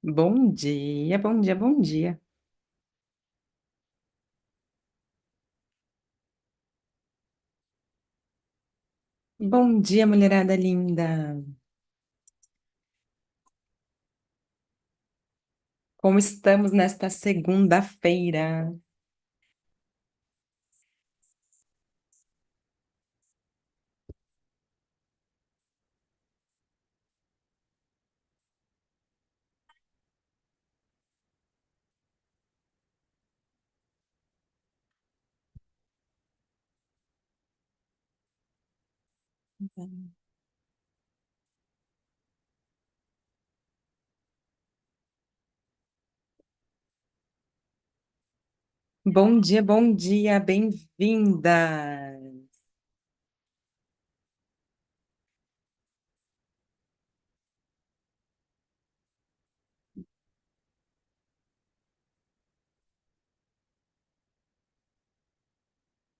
Bom dia, bom dia, bom dia. Bom dia, mulherada linda. Como estamos nesta segunda-feira? Bom dia, bem-vinda.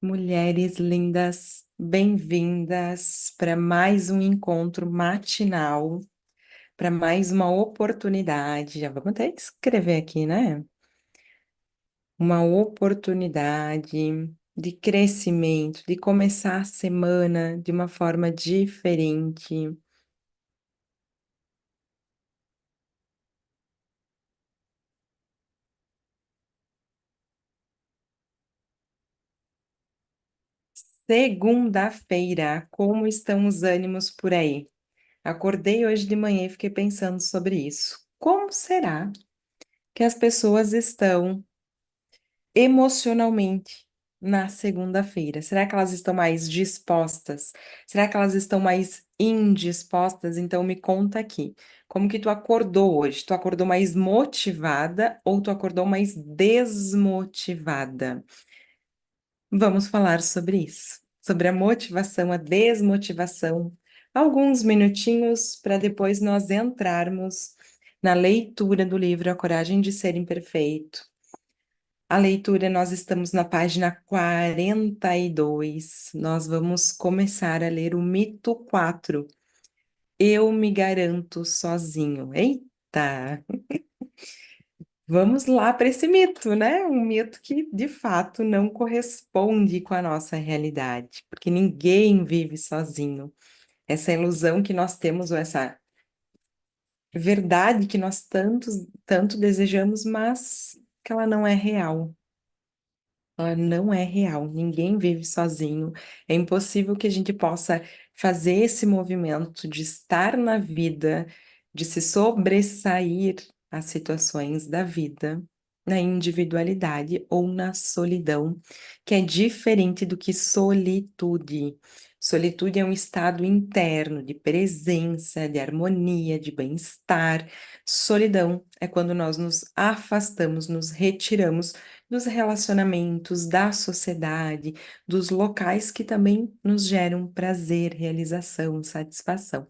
Mulheres lindas, bem-vindas para mais um encontro matinal, para mais uma oportunidade. Já vamos até escrever aqui, né? Uma oportunidade de crescimento, de começar a semana de uma forma diferente. Segunda-feira, como estão os ânimos por aí? Acordei hoje de manhã e fiquei pensando sobre isso. Como será que as pessoas estão emocionalmente na segunda-feira? Será que elas estão mais dispostas? Será que elas estão mais indispostas? Então me conta aqui, como que tu acordou hoje? Tu acordou mais motivada ou tu acordou mais desmotivada? Vamos falar sobre isso, sobre a motivação, a desmotivação, alguns minutinhos para depois nós entrarmos na leitura do livro A Coragem de Ser Imperfeito. A leitura, nós estamos na página 42. Nós vamos começar a ler o mito 4. Eu me garanto sozinho. Eita! Vamos lá para esse mito, né? Um mito que de fato não corresponde com a nossa realidade, porque ninguém vive sozinho. Essa ilusão que nós temos, ou essa verdade que nós tanto desejamos, mas que ela não é real. Ela não é real, ninguém vive sozinho. É impossível que a gente possa fazer esse movimento de estar na vida, de se sobressair às situações da vida, na individualidade ou na solidão, que é diferente do que solitude. Solitude é um estado interno de presença, de harmonia, de bem-estar. Solidão é quando nós nos afastamos, nos retiramos dos relacionamentos, da sociedade, dos locais que também nos geram prazer, realização, satisfação.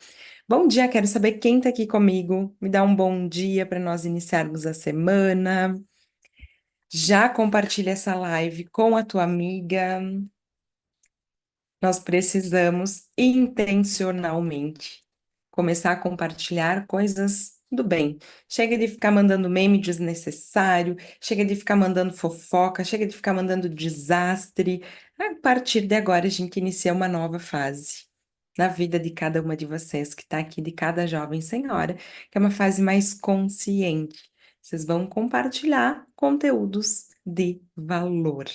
Bom dia, quero saber quem está aqui comigo. Me dá um bom dia para nós iniciarmos a semana. Já compartilha essa live com a tua amiga. Nós precisamos intencionalmente começar a compartilhar coisas do bem. Chega de ficar mandando meme desnecessário, chega de ficar mandando fofoca, chega de ficar mandando desastre. A partir de agora, a gente inicia uma nova fase na vida de cada uma de vocês que está aqui, de cada jovem senhora, que é uma fase mais consciente. Vocês vão compartilhar conteúdos de valor.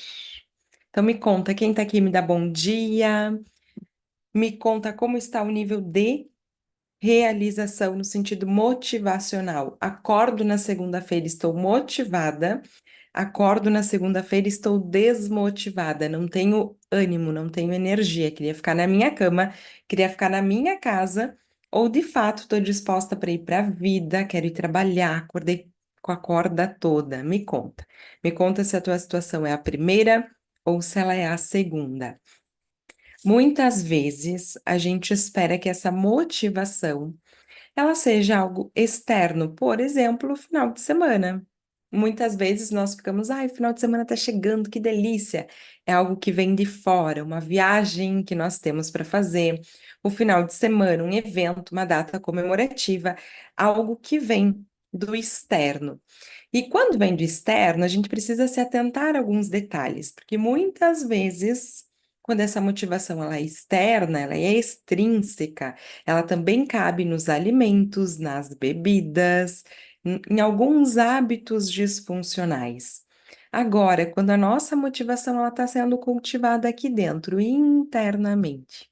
Então me conta, quem tá aqui me dá bom dia, me conta como está o nível de realização no sentido motivacional. Acordo na segunda-feira, estou motivada, acordo na segunda-feira, estou desmotivada, não tenho ânimo, não tenho energia, queria ficar na minha cama, queria ficar na minha casa, ou de fato estou disposta para ir para a vida, quero ir trabalhar, acordei com a corda toda. Me conta se a tua situação é a primeira ou se ela é a segunda. Muitas vezes a gente espera que essa motivação ela seja algo externo, por exemplo, o final de semana. Muitas vezes nós ficamos, ai, o final de semana tá chegando, que delícia. É algo que vem de fora, uma viagem que nós temos para fazer, o final de semana, um evento, uma data comemorativa, algo que vem do externo. E quando vem do externo, a gente precisa se atentar a alguns detalhes, porque muitas vezes, quando essa motivação ela é externa, ela é extrínseca, ela também cabe nos alimentos, nas bebidas, em alguns hábitos disfuncionais. Agora, quando a nossa motivação ela está sendo cultivada aqui dentro, internamente,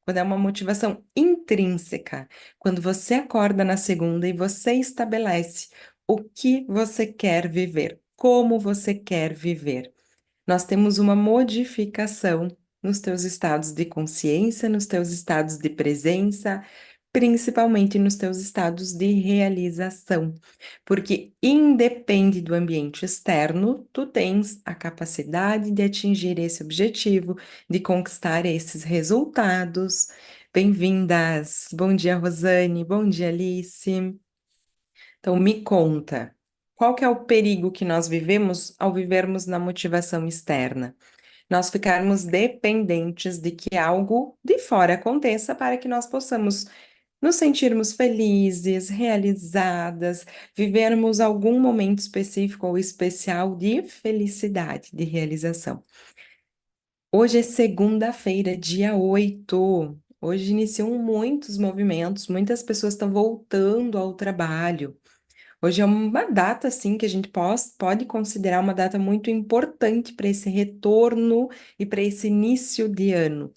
quando é uma motivação intrínseca, quando você acorda na segunda e você estabelece o que você quer viver, como você quer viver. Nós temos uma modificação nos teus estados de consciência, nos teus estados de presença, principalmente nos teus estados de realização, porque independe do ambiente externo, tu tens a capacidade de atingir esse objetivo, de conquistar esses resultados. Bem-vindas! Bom dia, Rosane, bom dia, Alice. Então, me conta, qual que é o perigo que nós vivemos ao vivermos na motivação externa? Nós ficarmos dependentes de que algo de fora aconteça para que nós possamos nos sentirmos felizes, realizadas, vivermos algum momento específico ou especial de felicidade, de realização. Hoje é segunda-feira, dia 8. Hoje iniciam muitos movimentos, muitas pessoas estão voltando ao trabalho. Hoje é uma data, assim, que a gente pode considerar uma data muito importante para esse retorno e para esse início de ano.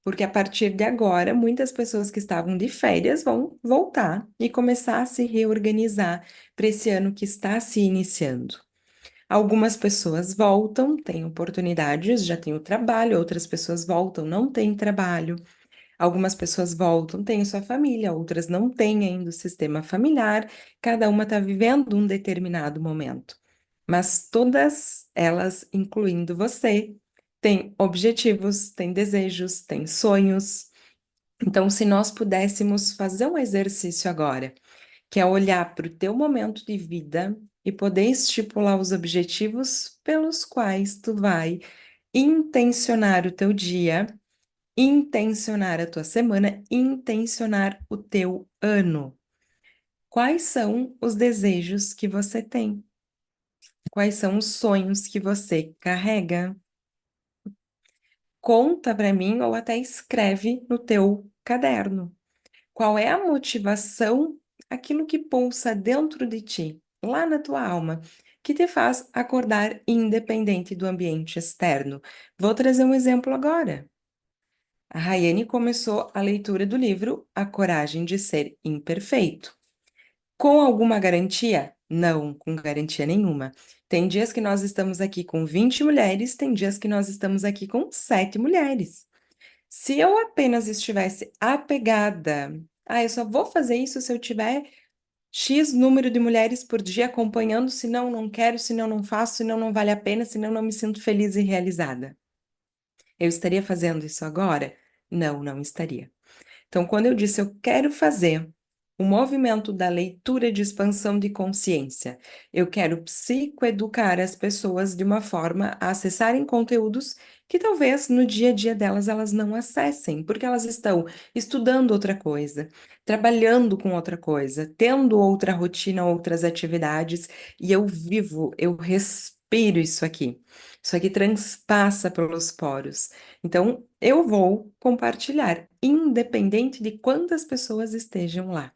Porque a partir de agora, muitas pessoas que estavam de férias vão voltar e começar a se reorganizar para esse ano que está se iniciando. Algumas pessoas voltam, têm oportunidades, já têm o trabalho, outras pessoas voltam, não têm trabalho. Algumas pessoas voltam, têm sua família, outras não têm ainda o sistema familiar, cada uma está vivendo um determinado momento. Mas todas elas, incluindo você, têm objetivos, têm desejos, têm sonhos. Então, se nós pudéssemos fazer um exercício agora, que é olhar para o teu momento de vida e poder estipular os objetivos pelos quais tu vai intencionar o teu dia, intencionar a tua semana, intencionar o teu ano. Quais são os desejos que você tem? Quais são os sonhos que você carrega? Conta para mim ou até escreve no teu caderno. Qual é a motivação, aquilo que pulsa dentro de ti, lá na tua alma, que te faz acordar independente do ambiente externo? Vou trazer um exemplo agora. A Rayane começou a leitura do livro A Coragem de Ser Imperfeito. Com alguma garantia? Não, com garantia nenhuma. Tem dias que nós estamos aqui com 20 mulheres, tem dias que nós estamos aqui com 7 mulheres. Se eu apenas estivesse apegada, eu só vou fazer isso se eu tiver X número de mulheres por dia acompanhando, senão não quero, senão não faço, senão não vale a pena, senão não me sinto feliz e realizada. Eu estaria fazendo isso agora? Não, não estaria. Então, quando eu disse eu quero fazer o movimento da leitura de expansão de consciência, eu quero psicoeducar as pessoas de uma forma a acessarem conteúdos que talvez no dia a dia delas elas não acessem, porque elas estão estudando outra coisa, trabalhando com outra coisa, tendo outra rotina, outras atividades, e eu vivo, eu respiro isso aqui. Isso aqui transpassa pelos poros. Então, eu vou compartilhar, independente de quantas pessoas estejam lá.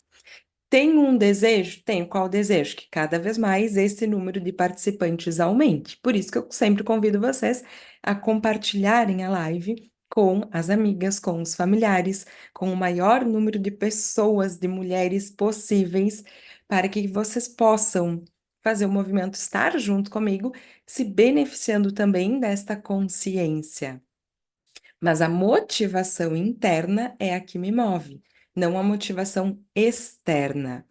Tenho um desejo? Tenho. Qual desejo? Que cada vez mais esse número de participantes aumente. Por isso que eu sempre convido vocês a compartilharem a live com as amigas, com os familiares, com o maior número de pessoas, de mulheres possíveis, para que vocês possam fazer o movimento estar junto comigo, se beneficiando também desta consciência. Mas a motivação interna é a que me move, não a motivação externa.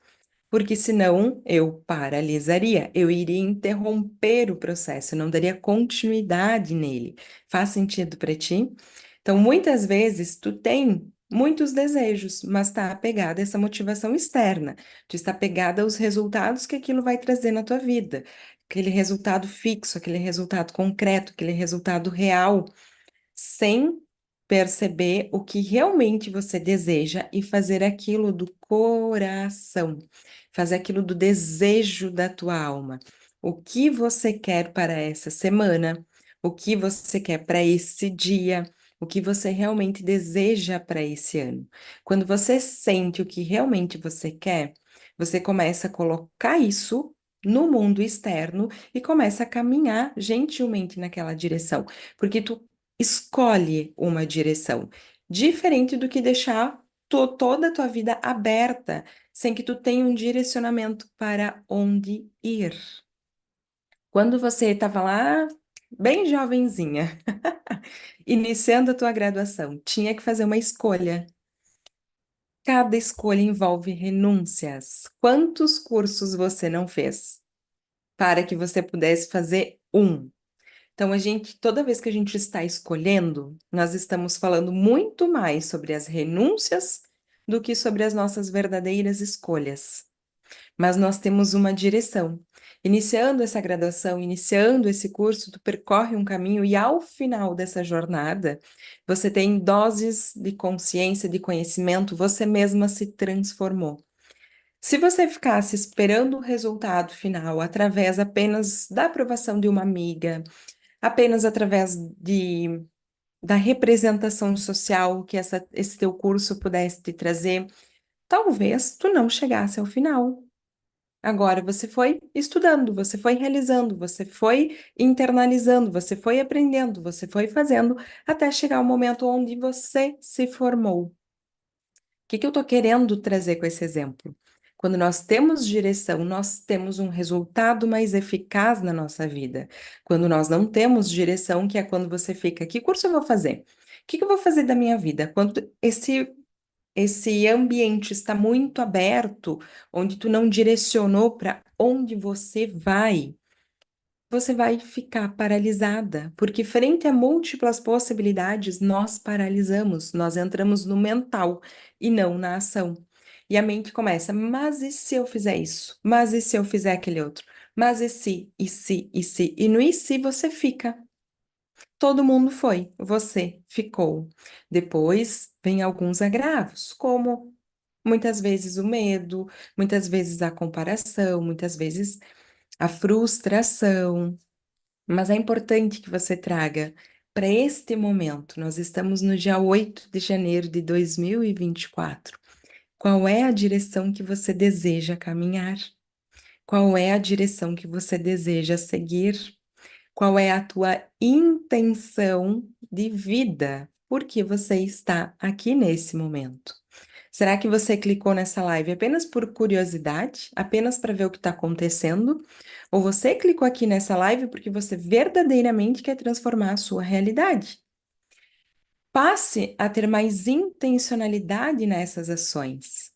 Porque senão eu paralisaria, eu iria interromper o processo, não daria continuidade nele. Faz sentido para ti? Então, muitas vezes tu tem muitos desejos, mas está apegada a essa motivação externa. Tu está apegada aos resultados que aquilo vai trazer na tua vida. aquele resultado fixo, aquele resultado concreto, aquele resultado real, sem perceber o que realmente você deseja e fazer aquilo do coração, fazer aquilo do desejo da tua alma. O que você quer para essa semana? O que você quer para esse dia? O que você realmente deseja para esse ano? Quando você sente o que realmente você quer, você começa a colocar isso no mundo externo e começa a caminhar gentilmente naquela direção, porque tu escolhe uma direção, diferente do que deixar toda a tua vida aberta, sem que tu tenha um direcionamento para onde ir. Quando você estava lá, bem jovenzinha, iniciando a tua graduação, tinha que fazer uma escolha. Cada escolha envolve renúncias. Quantos cursos você não fez para que você pudesse fazer um? Então, toda vez que a gente está escolhendo, nós estamos falando muito mais sobre as renúncias do que sobre as nossas verdadeiras escolhas. Mas nós temos uma direção. Iniciando essa graduação, iniciando esse curso, tu percorre um caminho e ao final dessa jornada, você tem doses de consciência, de conhecimento, você mesma se transformou. Se você ficasse esperando o resultado final através apenas da aprovação de uma amiga, apenas através da representação social que esse teu curso pudesse te trazer, talvez tu não chegasse ao final. Agora você foi estudando, você foi realizando, você foi internalizando, você foi aprendendo, você foi fazendo até chegar ao momento onde você se formou. Que eu estou querendo trazer com esse exemplo? Quando nós temos direção, nós temos um resultado mais eficaz na nossa vida. Quando nós não temos direção, que é quando você fica, que curso eu vou fazer? O que eu vou fazer da minha vida? Quando esse ambiente está muito aberto, onde tu não direcionou para onde você vai ficar paralisada, porque frente a múltiplas possibilidades, nós paralisamos, nós entramos no mental e não na ação. E a mente começa, mas e se eu fizer isso? Mas e se eu fizer aquele outro? Mas e se, e se, e se? E no e se você fica. Todo mundo foi, você ficou. Depois vem alguns agravos, como muitas vezes o medo, muitas vezes a comparação, muitas vezes a frustração. Mas é importante que você traga para este momento. Nós estamos no dia 8 de janeiro de 2024. Qual é a direção que você deseja caminhar? Qual é a direção que você deseja seguir? Qual é a tua intenção de vida? Por que você está aqui nesse momento? Será que você clicou nessa live apenas por curiosidade, apenas para ver o que está acontecendo? Ou você clicou aqui nessa live porque você verdadeiramente quer transformar a sua realidade? Passe a ter mais intencionalidade nessas ações.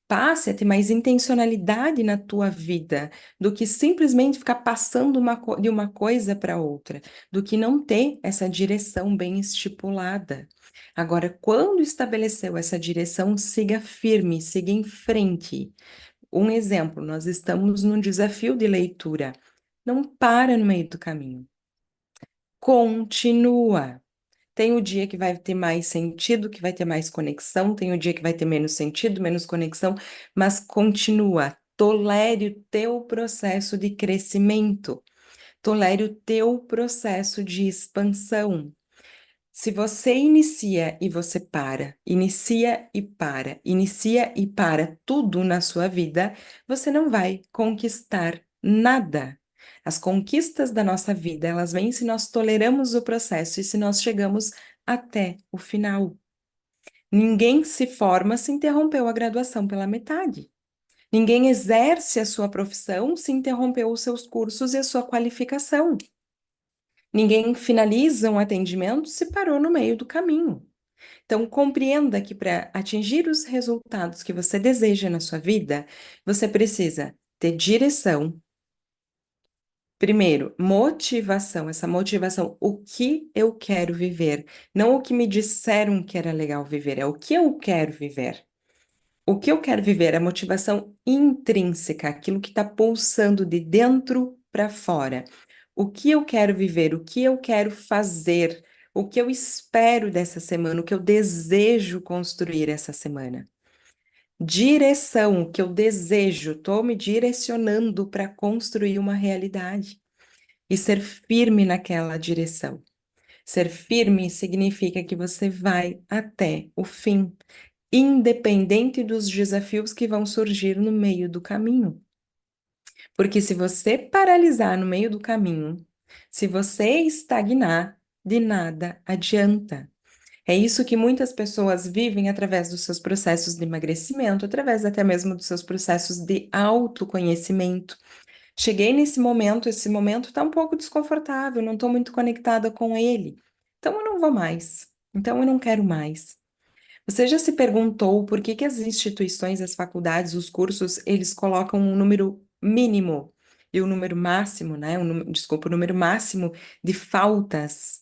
Passe a ter mais intencionalidade na tua vida, do que simplesmente ficar passando de uma coisa para outra, do que não ter essa direção bem estipulada. Agora, quando estabeleceu essa direção, siga firme, siga em frente. Um exemplo, nós estamos num desafio de leitura. Não para no meio do caminho. Continua. Tem o dia que vai ter mais sentido, que vai ter mais conexão, tem o dia que vai ter menos sentido, menos conexão, mas continua. Tolere o teu processo de crescimento, tolere o teu processo de expansão. Se você inicia e você para, inicia e para tudo na sua vida, você não vai conquistar nada. As conquistas da nossa vida, elas vêm se nós toleramos o processo e se nós chegamos até o final. Ninguém se forma se interrompeu a graduação pela metade. Ninguém exerce a sua profissão se interrompeu os seus cursos e a sua qualificação. Ninguém finaliza um atendimento se parou no meio do caminho. Então, compreenda que para atingir os resultados que você deseja na sua vida, você precisa ter direção. Primeiro, motivação. Essa motivação, o que eu quero viver? Não o que me disseram que era legal viver, é o que eu quero viver. O que eu quero viver é a motivação intrínseca, aquilo que está pulsando de dentro para fora. O que eu quero viver, o que eu quero fazer, o que eu espero dessa semana, o que eu desejo construir essa semana. Direção, o que eu desejo, estou me direcionando para construir uma realidade e ser firme naquela direção. Ser firme significa que você vai até o fim, independente dos desafios que vão surgir no meio do caminho. Porque se você paralisar no meio do caminho, se você estagnar, de nada adianta. É isso que muitas pessoas vivem através dos seus processos de emagrecimento, através até mesmo dos seus processos de autoconhecimento. Cheguei nesse momento, esse momento está um pouco desconfortável, não estou muito conectada com ele. Então eu não vou mais. Então eu não quero mais. Você já se perguntou por que que as instituições, as faculdades, os cursos, eles colocam um número mínimo e o número máximo, né? Desculpa, o número máximo de faltas.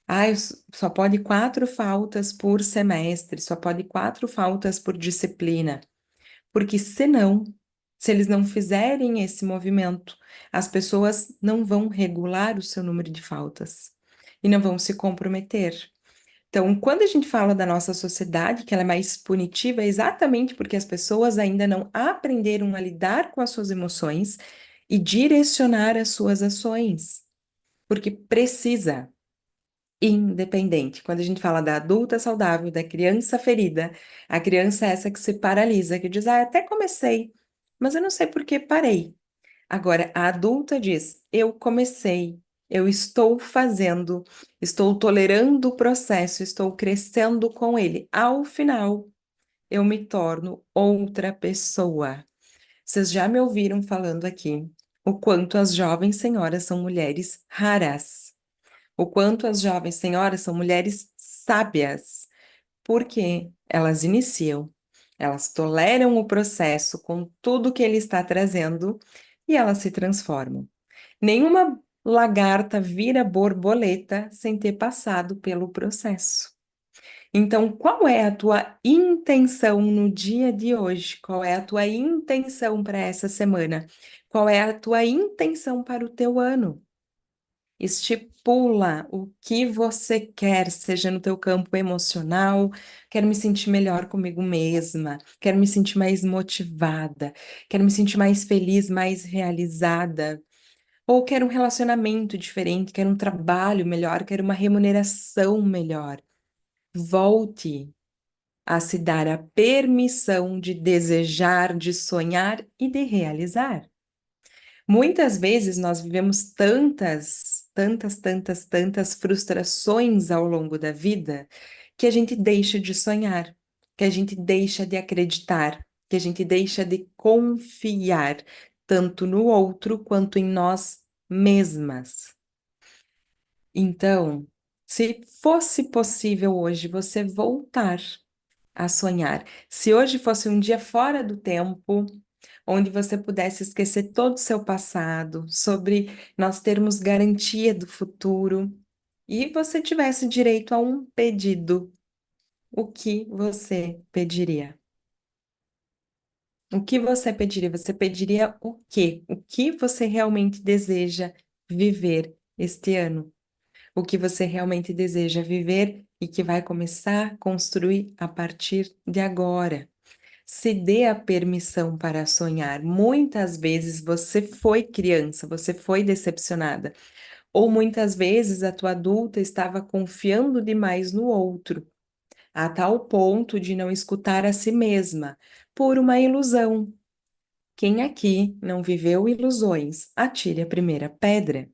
Ah, só pode 4 faltas por semestre, só pode 4 faltas por disciplina. Porque senão, se eles não fizerem esse movimento, as pessoas não vão regular o seu número de faltas e não vão se comprometer. Então, quando a gente fala da nossa sociedade, que ela é mais punitiva, é exatamente porque as pessoas ainda não aprenderam a lidar com as suas emoções e direcionar as suas ações, porque precisa, independente. Quando a gente fala da adulta saudável, da criança ferida, a criança é essa que se paralisa, que diz, ah, até comecei, mas eu não sei por que parei. Agora, a adulta diz: eu comecei, eu estou fazendo, estou tolerando o processo, estou crescendo com ele. Ao final, eu me torno outra pessoa. Vocês já me ouviram falando aqui o quanto as jovens senhoras são mulheres raras, o quanto as jovens senhoras são mulheres sábias, porque elas iniciam, elas toleram o processo com tudo que ele está trazendo e elas se transformam. Nenhuma lagarta vira borboleta sem ter passado pelo processo. Então, qual é a tua intenção no dia de hoje? Qual é a tua intenção para essa semana? Qual é a tua intenção para o teu ano? Estipula o que você quer, seja no teu campo emocional, quero me sentir melhor comigo mesma, quero me sentir mais motivada, quero me sentir mais feliz, mais realizada, ou quero um relacionamento diferente, quero um trabalho melhor, quero uma remuneração melhor. Volte a se dar a permissão de desejar, de sonhar e de realizar. Muitas vezes nós vivemos tantas frustrações ao longo da vida que a gente deixa de sonhar, que a gente deixa de acreditar, que a gente deixa de confiar tanto no outro quanto em nós mesmas. Então, se fosse possível hoje você voltar a sonhar, se hoje fosse um dia fora do tempo, onde você pudesse esquecer todo o seu passado, sobre nós termos garantia do futuro, e você tivesse direito a um pedido, o que você pediria? O que você pediria? Você pediria o quê? O que você realmente deseja viver este ano? O que você realmente deseja viver e que vai começar a construir a partir de agora? Se dê a permissão para sonhar. Muitas vezes você foi criança, você foi decepcionada, ou muitas vezes a tua adulta estava confiando demais no outro, a tal ponto de não escutar a si mesma, por uma ilusão. Quem aqui não viveu ilusões, atire a primeira pedra.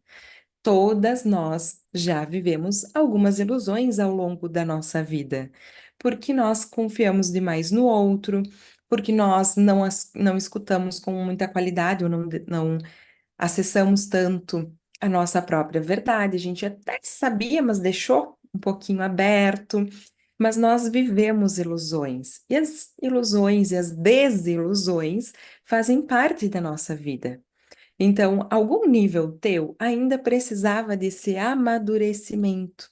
Todas nós já vivemos algumas ilusões ao longo da nossa vida, porque nós confiamos demais no outro, porque nós não escutamos com muita qualidade ou não acessamos tanto a nossa própria verdade. A gente até sabia, mas deixou um pouquinho aberto, mas nós vivemos ilusões, e as ilusões e as desilusões fazem parte da nossa vida. Então, algum nível teu ainda precisava desse amadurecimento,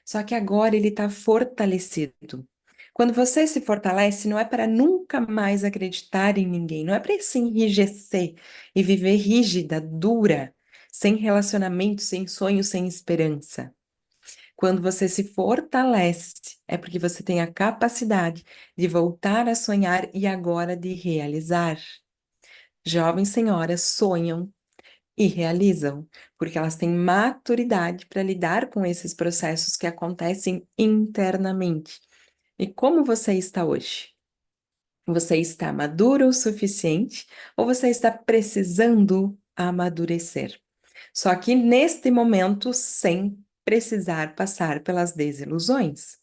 só que agora ele está fortalecido. Quando você se fortalece, não é para nunca mais acreditar em ninguém, não é para se enrijecer e viver rígida, dura, sem relacionamento, sem sonho, sem esperança. Quando você se fortalece, é porque você tem a capacidade de voltar a sonhar e agora de realizar. Jovens senhoras sonham e realizam, porque elas têm maturidade para lidar com esses processos que acontecem internamente. E como você está hoje? Você está maduro o suficiente ou você está precisando amadurecer? Só que neste momento, sem precisar passar pelas desilusões.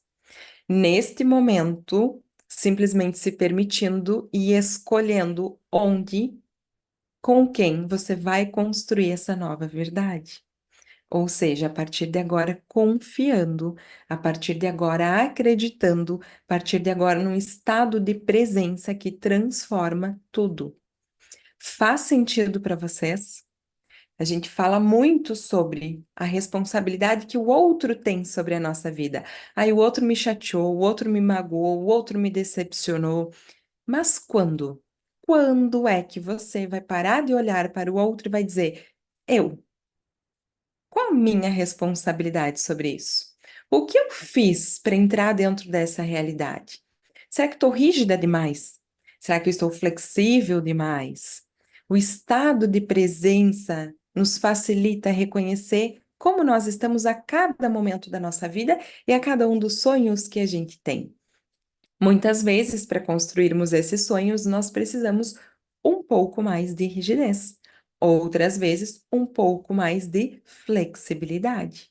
Neste momento, simplesmente se permitindo e escolhendo onde, com quem você vai construir essa nova verdade. Ou seja, a partir de agora confiando, a partir de agora acreditando, a partir de agora num estado de presença que transforma tudo. Faz sentido para vocês? A gente fala muito sobre a responsabilidade que o outro tem sobre a nossa vida. Aí o outro me chateou, o outro me magoou, o outro me decepcionou. Mas quando? Quando é que você vai parar de olhar para o outro e vai dizer: eu? Qual a minha responsabilidade sobre isso? O que eu fiz para entrar dentro dessa realidade? Será que estou rígida demais? Será que eu estou flexível demais? O estado de presença nos facilita reconhecer como nós estamos a cada momento da nossa vida e a cada um dos sonhos que a gente tem. Muitas vezes, para construirmos esses sonhos, nós precisamos um pouco mais de rigidez. Outras vezes, um pouco mais de flexibilidade.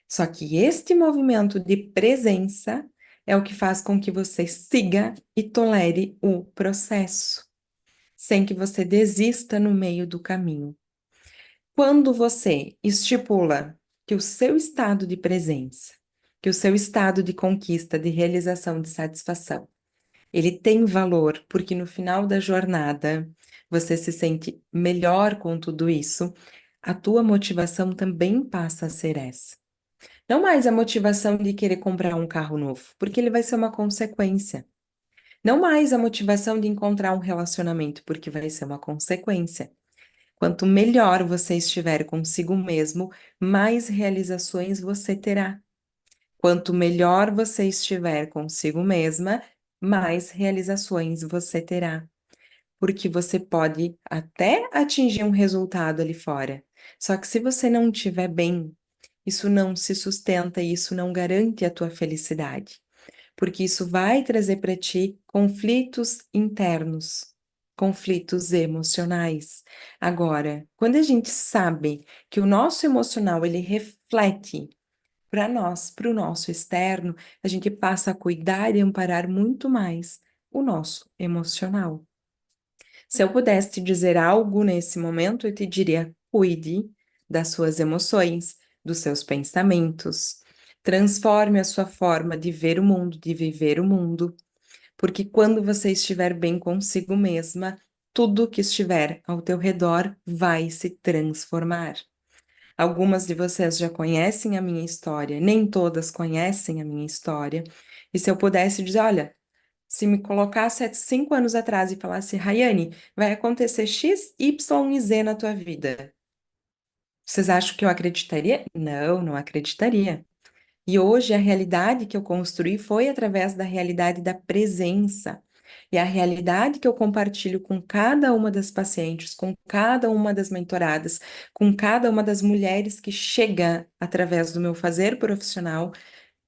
Só que este movimento de presença é o que faz com que você siga e tolere o processo, sem que você desista no meio do caminho. Quando você estipula que o seu estado de presença, que o seu estado de conquista, de realização, de satisfação, ele tem valor, porque no final da jornada você se sente melhor com tudo isso, a tua motivação também passa a ser essa. Não mais a motivação de querer comprar um carro novo, porque ele vai ser uma consequência. Não mais a motivação de encontrar um relacionamento, porque vai ser uma consequência. Quanto melhor você estiver consigo mesmo, mais realizações você terá. Quanto melhor você estiver consigo mesma, mais realizações você terá. Porque você pode até atingir um resultado ali fora. Só que se você não estiver bem, isso não se sustenta e isso não garante a tua felicidade. Porque isso vai trazer para ti conflitos internos, conflitos emocionais. Agora, quando a gente sabe que o nosso emocional ele reflete para nós, para o nosso externo, a gente passa a cuidar e amparar muito mais o nosso emocional. Se eu pudesse te dizer algo nesse momento, eu te diria: cuide das suas emoções, dos seus pensamentos, transforme a sua forma de ver o mundo, de viver o mundo, porque quando você estiver bem consigo mesma, tudo que estiver ao teu redor vai se transformar. Algumas de vocês já conhecem a minha história, nem todas conhecem a minha história. E se eu pudesse dizer, olha, se me colocasse há 5 anos atrás e falasse, Rayane, vai acontecer X, Y e Z na tua vida. Vocês acham que eu acreditaria? Não, não acreditaria. E hoje a realidade que eu construí foi através da realidade da presença. E a realidade que eu compartilho com cada uma das pacientes, com cada uma das mentoradas, com cada uma das mulheres que chega através do meu fazer profissional,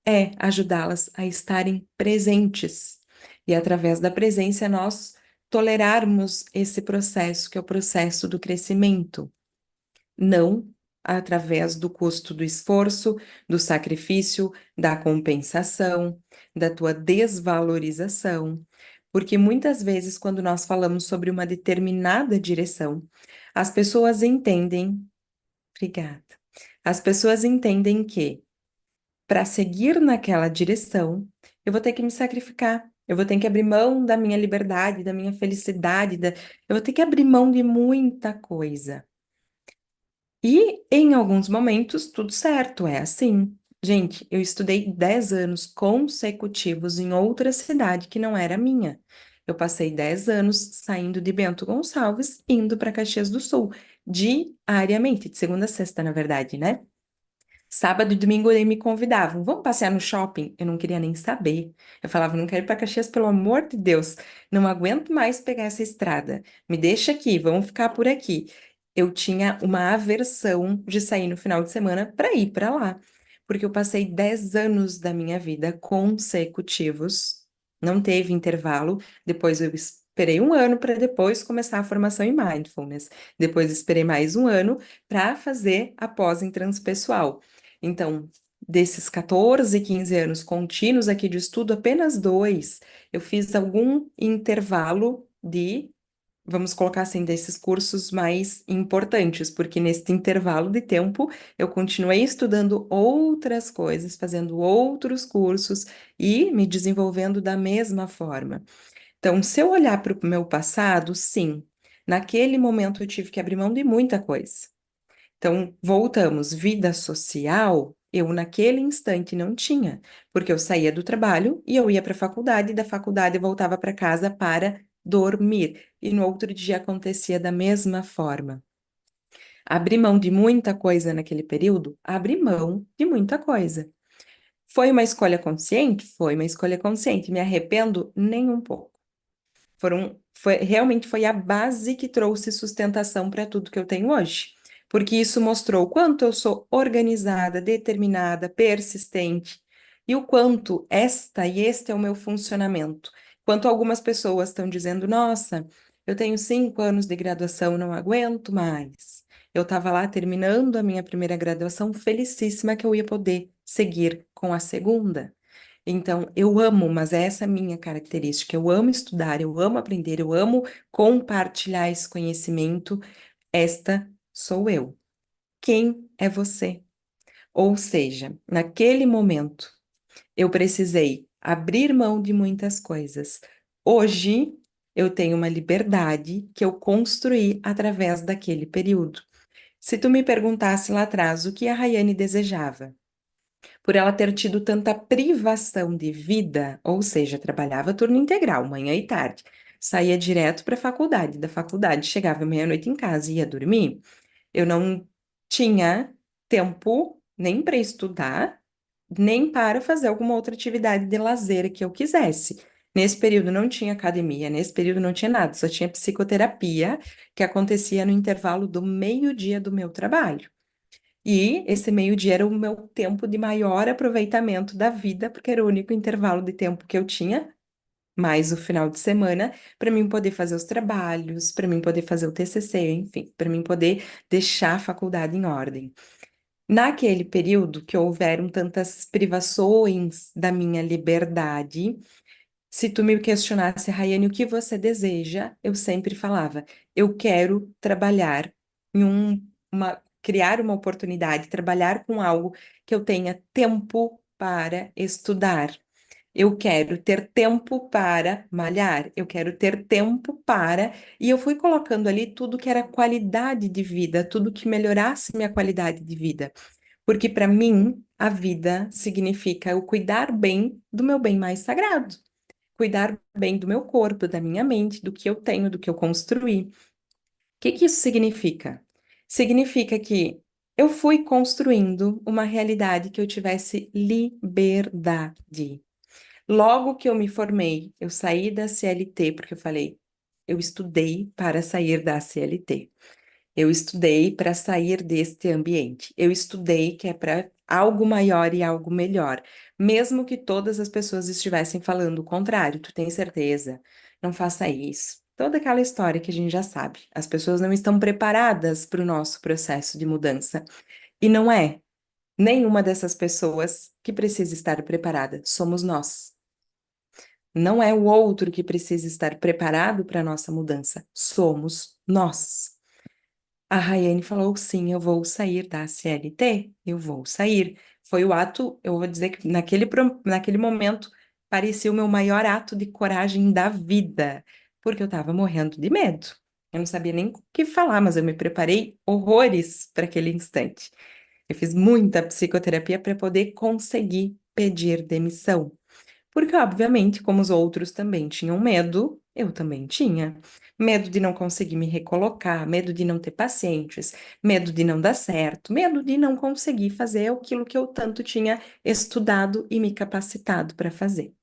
é ajudá-las a estarem presentes. E através da presença, nós tolerarmos esse processo, que é o processo do crescimento, não através do custo do esforço, do sacrifício, da compensação, da tua desvalorização. Porque muitas vezes, quando nós falamos sobre uma determinada direção, as pessoas entendem, obrigada, as pessoas entendem que para seguir naquela direção, eu vou ter que me sacrificar. Eu vou ter que abrir mão da minha liberdade, da minha felicidade, eu vou ter que abrir mão de muita coisa. E em alguns momentos, tudo certo, é assim. Gente, eu estudei 10 anos consecutivos em outra cidade que não era minha. Eu passei 10 anos saindo de Bento Gonçalves, indo para Caxias do Sul. diariamente, de segunda a sexta, na verdade, né? Sábado e domingo eles me convidavam, vamos passear no shopping? Eu não queria nem saber. Eu falava, não quero ir para Caxias, pelo amor de Deus, não aguento mais pegar essa estrada. Me deixa aqui, vamos ficar por aqui. Eu tinha uma aversão de sair no final de semana para ir para lá, porque eu passei 10 anos da minha vida consecutivos, não teve intervalo. Depois eu esperei um ano para depois começar a formação em mindfulness. Depois esperei mais um ano para fazer a pós em transpessoal. Então, desses 14, 15 anos contínuos aqui de estudo, apenas dois eu fiz algum intervalo de, vamos colocar assim, desses cursos mais importantes, porque nesse intervalo de tempo eu continuei estudando outras coisas, fazendo outros cursos e me desenvolvendo da mesma forma. Então, se eu olhar para o meu passado, sim, naquele momento eu tive que abrir mão de muita coisa. Então, voltamos, vida social, eu naquele instante não tinha, porque eu saía do trabalho e eu ia para a faculdade, e da faculdade eu voltava para casa para dormir. E no outro dia acontecia da mesma forma. Abri mão de muita coisa naquele período? Abri mão de muita coisa. Foi uma escolha consciente? Foi uma escolha consciente. Me arrependo nem um pouco. Realmente foi a base que trouxe sustentação para tudo que eu tenho hoje. Porque isso mostrou o quanto eu sou organizada, determinada, persistente, e o quanto esta e este é o meu funcionamento. Quanto algumas pessoas estão dizendo, nossa, eu tenho 5 anos de graduação, não aguento mais. Eu estava lá terminando a minha primeira graduação, felicíssima que eu ia poder seguir com a segunda. Então, eu amo, mas essa é a minha característica. Eu amo estudar, eu amo aprender, eu amo compartilhar esse conhecimento. Esta sou eu. Quem é você? Ou seja, naquele momento, eu precisei abrir mão de muitas coisas. Hoje, eu tenho uma liberdade que eu construí através daquele período. Se tu me perguntasse lá atrás o que a Rayane desejava, por ela ter tido tanta privação de vida, ou seja, trabalhava turno integral, manhã e tarde, saía direto para a faculdade, da faculdade chegava meia-noite em casa e ia dormir, eu não tinha tempo nem para estudar, nem para fazer alguma outra atividade de lazer que eu quisesse. Nesse período não tinha academia, nesse período não tinha nada, só tinha psicoterapia que acontecia no intervalo do meio-dia do meu trabalho. E esse meio-dia era o meu tempo de maior aproveitamento da vida, porque era o único intervalo de tempo que eu tinha, mais o final de semana, para mim poder fazer os trabalhos, para mim poder fazer o TCC, enfim, para mim poder deixar a faculdade em ordem. Naquele período que houveram tantas privações da minha liberdade, se tu me questionasse, Rayane, o que você deseja, eu sempre falava, eu quero trabalhar em criar uma oportunidade, trabalhar com algo que eu tenha tempo para estudar. Eu quero ter tempo para malhar, eu quero ter tempo para. E eu fui colocando ali tudo que era qualidade de vida, tudo que melhorasse minha qualidade de vida. Porque para mim, a vida significa eu cuidar bem do meu bem mais sagrado, cuidar bem do meu corpo, da minha mente, do que eu tenho, do que eu construí. O que que isso significa? Significa que eu fui construindo uma realidade que eu tivesse liberdade. Logo que eu me formei, eu saí da CLT, porque eu falei, eu estudei para sair da CLT. Eu estudei para sair deste ambiente. Eu estudei que é para algo maior e algo melhor. Mesmo que todas as pessoas estivessem falando o contrário, tu tem certeza? Não faça isso. Toda aquela história que a gente já sabe. As pessoas não estão preparadas para o nosso processo de mudança. E não é nenhuma dessas pessoas que precisa estar preparada. Somos nós. Não é o outro que precisa estar preparado para a nossa mudança. Somos nós. A Rayane falou: sim, eu vou sair da CLT, eu vou sair. Foi o ato, eu vou dizer que naquele momento parecia o meu maior ato de coragem da vida, porque eu estava morrendo de medo. Eu não sabia nem o que falar, mas eu me preparei horrores para aquele instante. Eu fiz muita psicoterapia para poder conseguir pedir demissão. Porque, obviamente, como os outros também tinham medo, Eu também tinha. Medo de não conseguir me recolocar, medo de não ter pacientes, medo de não dar certo, medo de não conseguir fazer aquilo que eu tanto tinha estudado e me capacitado para fazer.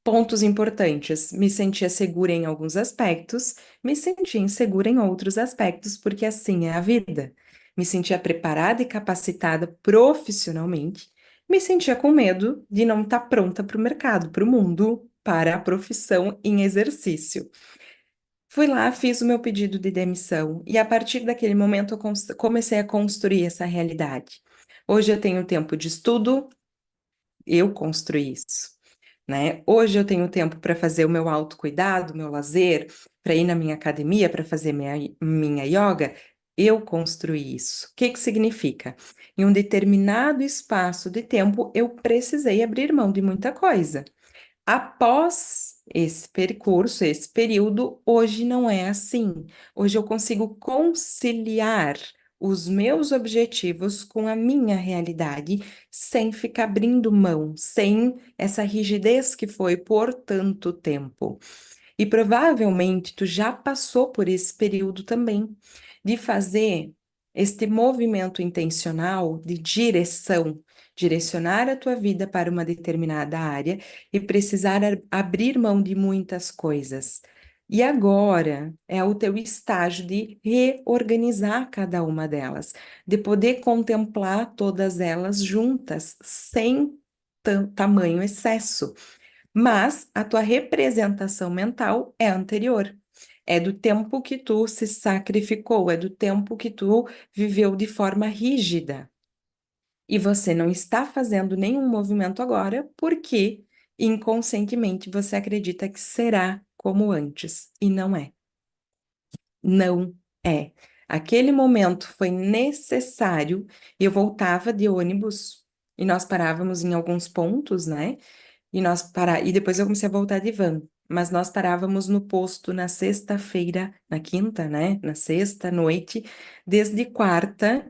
Pontos importantes: me sentia segura em alguns aspectos, me sentia insegura em outros aspectos, porque assim é a vida. Me sentia preparada e capacitada profissionalmente, me sentia com medo de não estar pronta para o mercado, para o mundo, para a profissão em exercício. Fui lá, fiz o meu pedido de demissão e a partir daquele momento eu comecei a construir essa realidade. Hoje eu tenho tempo de estudo, eu construí isso, né? Hoje eu tenho tempo para fazer o meu autocuidado, meu lazer, para ir na minha academia, para fazer minha yoga, eu construí isso. O que que significa? Em um determinado espaço de tempo, eu precisei abrir mão de muita coisa. Após esse percurso, esse período, hoje não é assim. Hoje eu consigo conciliar os meus objetivos com a minha realidade, sem ficar abrindo mão, sem essa rigidez que foi por tanto tempo. E provavelmente tu já passou por esse período também, de fazer este movimento intencional de direção, direcionar a tua vida para uma determinada área e precisar abrir mão de muitas coisas. E agora é o teu estágio de reorganizar cada uma delas, de poder contemplar todas elas juntas, sem tamanho excesso. Mas a tua representação mental é anterior. É do tempo que tu se sacrificou, é do tempo que tu viveu de forma rígida. E você não está fazendo nenhum movimento agora porque inconscientemente você acredita que será como antes. E não é. Não é. Aquele momento foi necessário. Eu voltava de ônibus e nós parávamos em alguns pontos, né? E depois eu comecei a voltar de van. Mas nós parávamos no posto na sexta-feira, na quinta, né? Na sexta noite, desde quarta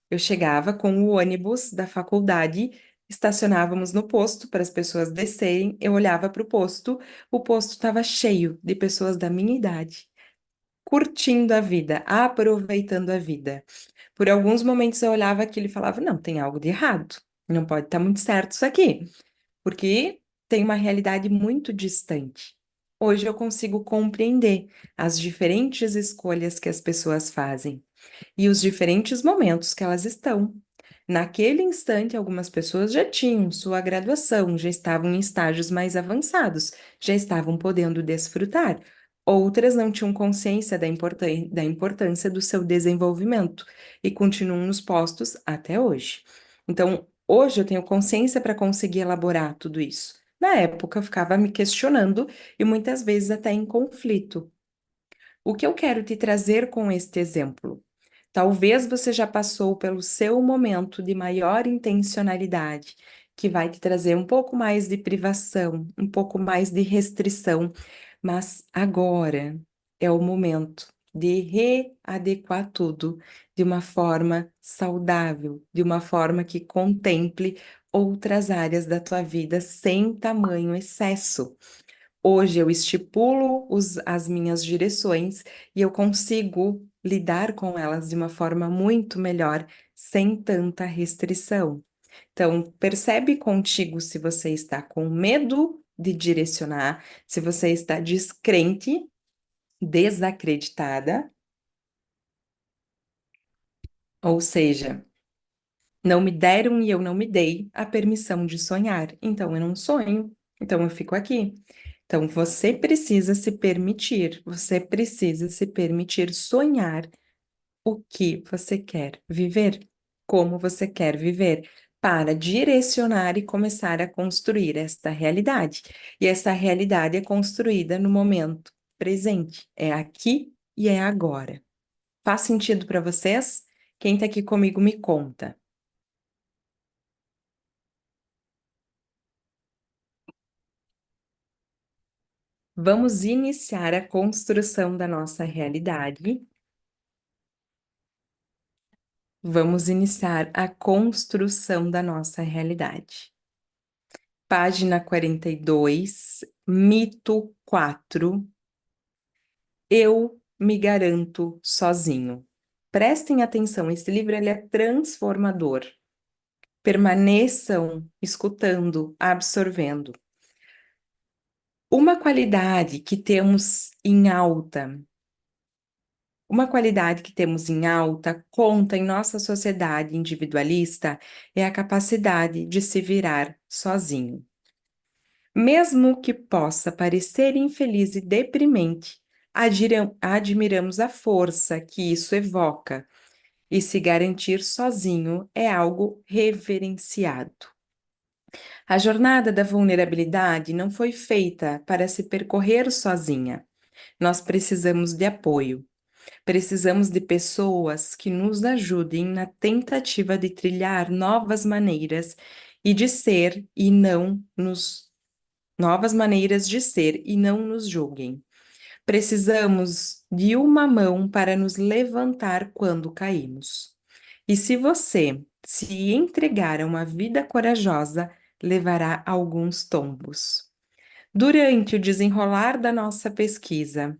eu chegava com o ônibus da faculdade, estacionávamos no posto para as pessoas descerem. Eu olhava para o posto estava cheio de pessoas da minha idade, curtindo a vida, aproveitando a vida. Por alguns momentos eu olhava aquilo e falava: não, tem algo de errado, não pode estar muito certo isso aqui porque tem uma realidade muito distante. Hoje eu consigo compreender as diferentes escolhas que as pessoas fazem e os diferentes momentos que elas estão. Naquele instante, algumas pessoas já tinham sua graduação, já estavam em estágios mais avançados, já estavam podendo desfrutar. Outras não tinham consciência da importância do seu desenvolvimento e continuam nos postos até hoje. Então, hoje eu tenho consciência para conseguir elaborar tudo isso. Na época, eu ficava me questionando e muitas vezes até em conflito. O que eu quero te trazer com este exemplo? Talvez você já passou pelo seu momento de maior intencionalidade, que vai te trazer um pouco mais de privação, um pouco mais de restrição, mas agora é o momento de readequar tudo de uma forma saudável, de uma forma que contemple outras áreas da tua vida sem tamanho excesso. Hoje eu estipulo as minhas direções e eu consigo lidar com elas de uma forma muito melhor, sem tanta restrição. Então, percebe contigo se você está com medo de direcionar, se você está descrente, desacreditada, ou seja, não me deram e eu não me dei a permissão de sonhar. Então, eu não sonho, então eu fico aqui. Então, você precisa se permitir, você precisa se permitir sonhar o que você quer viver, como você quer viver, para direcionar e começar a construir esta realidade. E essa realidade é construída no momento presente, é aqui e é agora. Faz sentido para vocês? Quem está aqui comigo me conta. Vamos iniciar a construção da nossa realidade. Vamos iniciar a construção da nossa realidade. Página 42, mito 4. Eu me garanto sozinho. Prestem atenção, esse livro ele é transformador. Permaneçam escutando, absorvendo. Uma qualidade que temos em alta, uma qualidade que temos em alta conta em nossa sociedade individualista é a capacidade de se virar sozinho. Mesmo que possa parecer infeliz e deprimente, admiramos a força que isso evoca, e se garantir sozinho é algo reverenciado. A jornada da vulnerabilidade não foi feita para se percorrer sozinha. Nós precisamos de apoio. Precisamos de pessoas que nos ajudem na tentativa de trilhar novas maneiras e de ser e não nos novas maneiras de ser e não nos julguem. Precisamos de uma mão para nos levantar quando caímos. E se você se entregar a uma vida corajosa, levará alguns tombos. Durante o desenrolar da nossa pesquisa,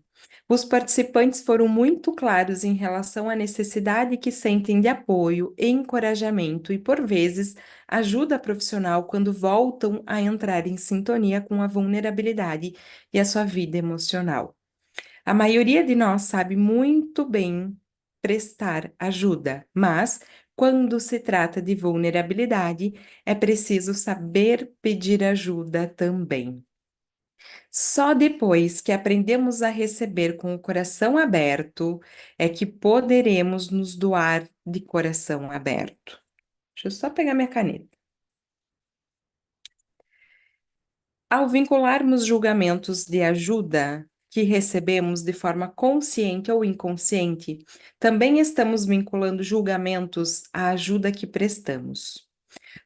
os participantes foram muito claros em relação à necessidade que sentem de apoio, encorajamento e, por vezes, ajuda profissional quando voltam a entrar em sintonia com a vulnerabilidade e a sua vida emocional. A maioria de nós sabe muito bem prestar ajuda, mas quando se trata de vulnerabilidade, é preciso saber pedir ajuda também. Só depois que aprendemos a receber com o coração aberto é que poderemos nos doar de coração aberto. Deixa eu só pegar minha caneta. Ao vincularmos julgamentos de ajuda que recebemos de forma consciente ou inconsciente, também estamos vinculando julgamentos à ajuda que prestamos.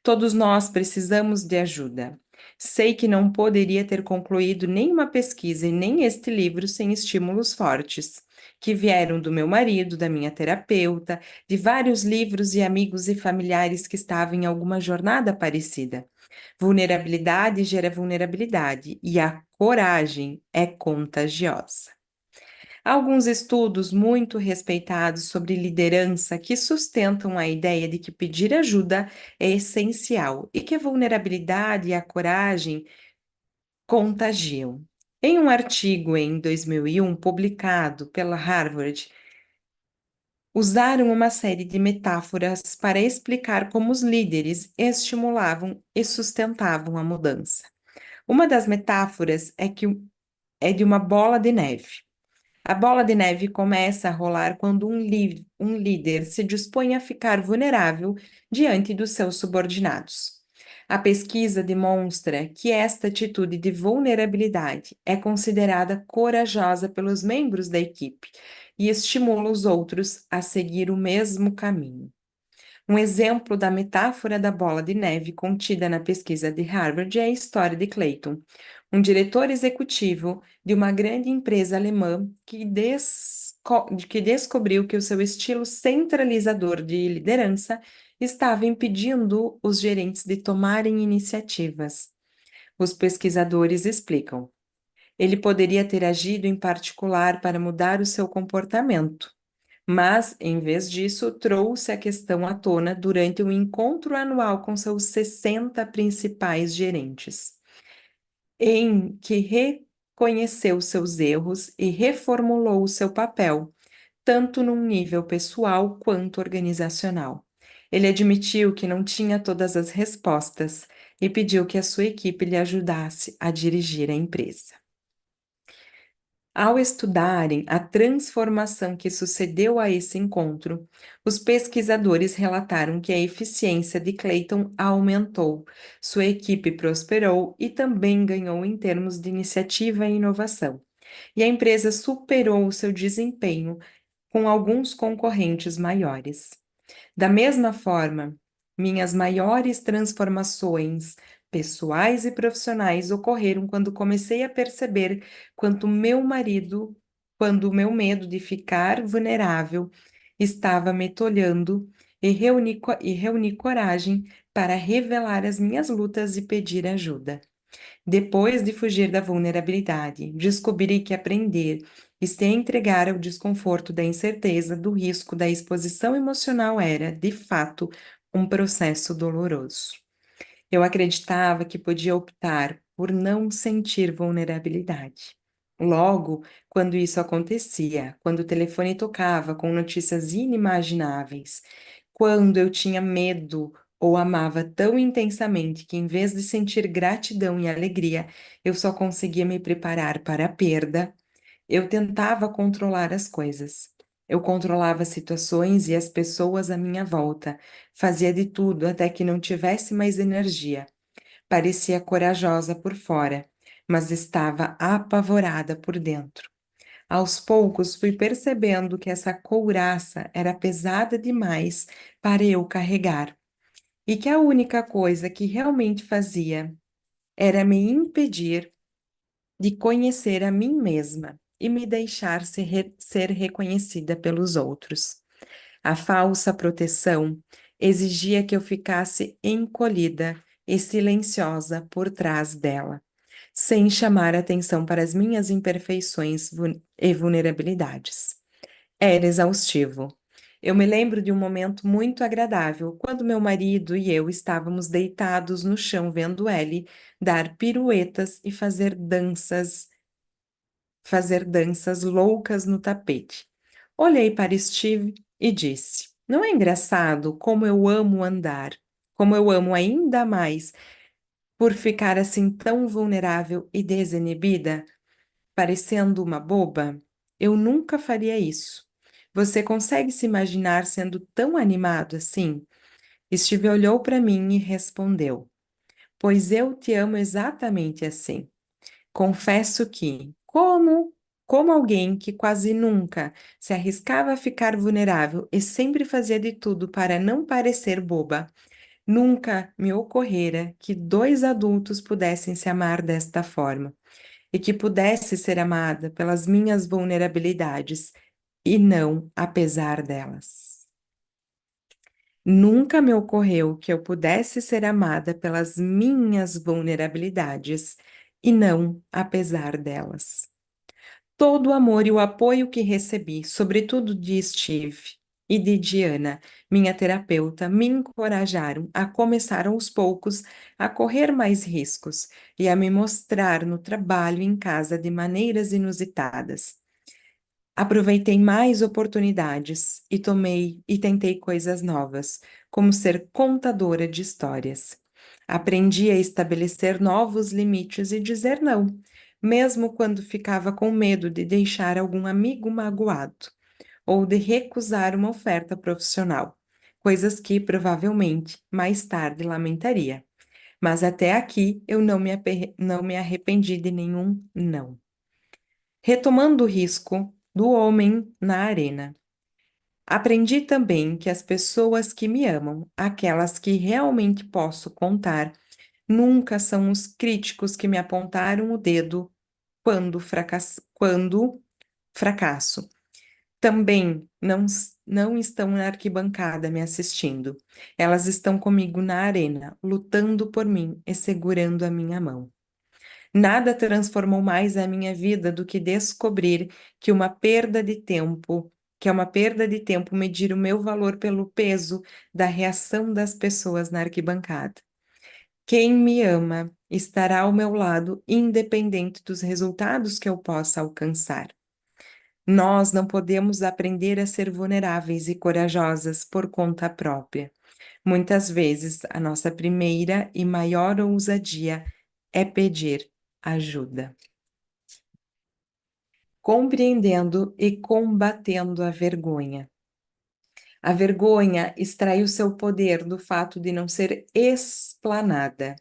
Todos nós precisamos de ajuda. Sei que não poderia ter concluído nenhuma pesquisa e nem este livro sem estímulos fortes, que vieram do meu marido, da minha terapeuta, de vários livros e amigos e familiares que estavam em alguma jornada parecida. Vulnerabilidade gera vulnerabilidade e a coragem é contagiosa. Há alguns estudos muito respeitados sobre liderança que sustentam a ideia de que pedir ajuda é essencial e que a vulnerabilidade e a coragem contagiam. Em um artigo em 2001, publicado pela Harvard, usaram uma série de metáforas para explicar como os líderes estimulavam e sustentavam a mudança. Uma das metáforas é de uma bola de neve. A bola de neve começa a rolar quando um líder se dispõe a ficar vulnerável diante dos seus subordinados. A pesquisa demonstra que esta atitude de vulnerabilidade é considerada corajosa pelos membros da equipe e estimula os outros a seguir o mesmo caminho. Um exemplo da metáfora da bola de neve contida na pesquisa de Harvard é a história de Clayton, um diretor executivo de uma grande empresa alemã que descobriu que o seu estilo centralizador de liderança estava impedindo os gerentes de tomarem iniciativas. Os pesquisadores explicam. Ele poderia ter agido em particular para mudar o seu comportamento, mas, em vez disso, trouxe a questão à tona durante um encontro anual com seus 60 principais gerentes, em que reconheceu seus erros e reformulou o seu papel, tanto num nível pessoal quanto organizacional. Ele admitiu que não tinha todas as respostas e pediu que a sua equipe lhe ajudasse a dirigir a empresa. Ao estudarem a transformação que sucedeu a esse encontro, os pesquisadores relataram que a eficiência de Clayton aumentou, sua equipe prosperou e também ganhou em termos de iniciativa e inovação. E a empresa superou o seu desempenho com alguns concorrentes maiores. Da mesma forma, minhas maiores transformações pessoais e profissionais ocorreram quando comecei a perceber quando o meu medo de ficar vulnerável estava me tolhando e reuni coragem para revelar as minhas lutas e pedir ajuda. Depois de fugir da vulnerabilidade, descobri que aprender e se entregar ao desconforto da incerteza do risco da exposição emocional era, de fato, um processo doloroso. Eu acreditava que podia optar por não sentir vulnerabilidade. Logo, quando isso acontecia, quando o telefone tocava com notícias inimagináveis, quando eu tinha medo ou amava tão intensamente que, em vez de sentir gratidão e alegria, eu só conseguia me preparar para a perda, eu tentava controlar as coisas. Eu controlava as situações e as pessoas à minha volta, fazia de tudo até que não tivesse mais energia. Parecia corajosa por fora, mas estava apavorada por dentro. Aos poucos fui percebendo que essa couraça era pesada demais para eu carregar, e que a única coisa que realmente fazia era me impedir de conhecer a mim mesma e me deixar ser reconhecida pelos outros. A falsa proteção exigia que eu ficasse encolhida e silenciosa por trás dela, sem chamar atenção para as minhas imperfeições e vulnerabilidades. Era exaustivo. Eu me lembro de um momento muito agradável, quando meu marido e eu estávamos deitados no chão vendo Ellie dar piruetas e fazer danças loucas no tapete. Olhei para Steve e disse: Não é engraçado como eu amo andar, como eu amo ainda mais por ficar assim tão vulnerável e desinibida, parecendo uma boba? Eu nunca faria isso. Você consegue se imaginar sendo tão animado assim? Steve olhou para mim e respondeu: Pois eu te amo exatamente assim. Confesso que, como alguém que quase nunca se arriscava a ficar vulnerável e sempre fazia de tudo para não parecer boba, nunca me ocorrera que dois adultos pudessem se amar desta forma e que pudesse ser amada pelas minhas vulnerabilidades e não apesar delas. Nunca me ocorreu que eu pudesse ser amada pelas minhas vulnerabilidades e não apesar delas. Todo o amor e o apoio que recebi, sobretudo de Steve e de Diana, minha terapeuta, me encorajaram a começar aos poucos a correr mais riscos e a me mostrar no trabalho e em casa de maneiras inusitadas. Aproveitei mais oportunidades e tentei coisas novas, como ser contadora de histórias. Aprendi a estabelecer novos limites e dizer não, mesmo quando ficava com medo de deixar algum amigo magoado ou de recusar uma oferta profissional, coisas que provavelmente mais tarde lamentaria. Mas até aqui eu não me arrependi de nenhum não. Retomando o risco do homem na arena. Aprendi também que as pessoas que me amam, aquelas que realmente posso contar, nunca são os críticos que me apontaram o dedo quando fracasso. Também não estão na arquibancada me assistindo. Elas estão comigo na arena, lutando por mim e segurando a minha mão. Nada transformou mais a minha vida do que descobrir que é uma perda de tempo medir o meu valor pelo peso da reação das pessoas na arquibancada. Quem me ama estará ao meu lado, independente dos resultados que eu possa alcançar. Nós não podemos aprender a ser vulneráveis e corajosas por conta própria. Muitas vezes, a nossa primeira e maior ousadia é pedir ajuda. Compreendendo e combatendo a vergonha. A vergonha extrai o seu poder do fato de não ser explanada.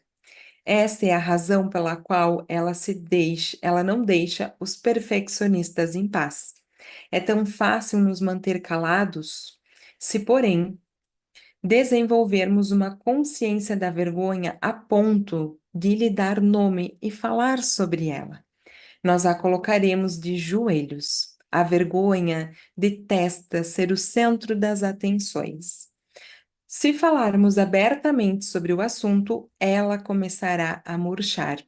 Essa é a razão pela qual ela não deixa os perfeccionistas em paz. É tão fácil nos manter calados se, porém, desenvolvermos uma consciência da vergonha a ponto de lhe dar nome e falar sobre ela. Nós a colocaremos de joelhos. A vergonha detesta ser o centro das atenções. Se falarmos abertamente sobre o assunto, ela começará a murchar,